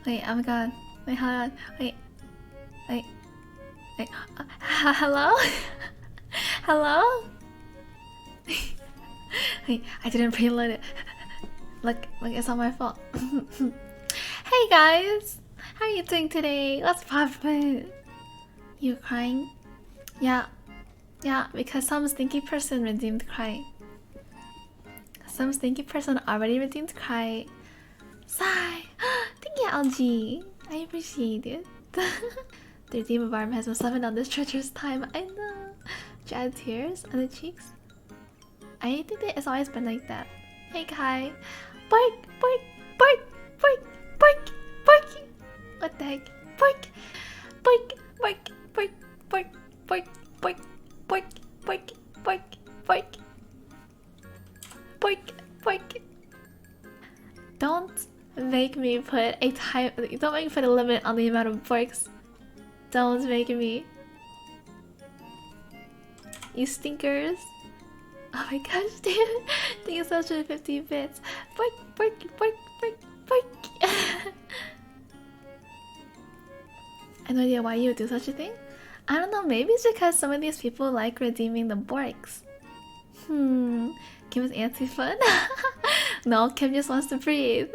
Wait, oh my god. Wait, hold on. Wait. Wait. Wait. Hello? Hello? Wait, I didn't preload it. Look, it's not my fault. Hey guys! How are you doing today? What's poppin'? You crying? Yeah. Yeah, because some stinky person redeemed cry. Some stinky person already redeemed cry. Sigh! Thank you, LG. I appreciate it. The redeemer barb has been summoned on this treacherous time. I know. Jad tears on the cheeks. I think that it's always been like that. Hey, Kai. Bark, bark, bark, bark, bark, bark. What the heck? Bark, bark, bark, bark, bark, bark, bark, bark, bark, bark, bark, bark, bark. Don't make me put a time. Don't make me put a limit on the amount of barks. Don't make me. You stinkers. Oh my gosh, dude. Thank you so much for the 50 bits. Bark, bark, bark, bark, bark. I have no idea why you would do such a thing. I don't know, maybe it's because some of these people like redeeming the borks. Kim is anti-fun? No, Kim just wants to breathe.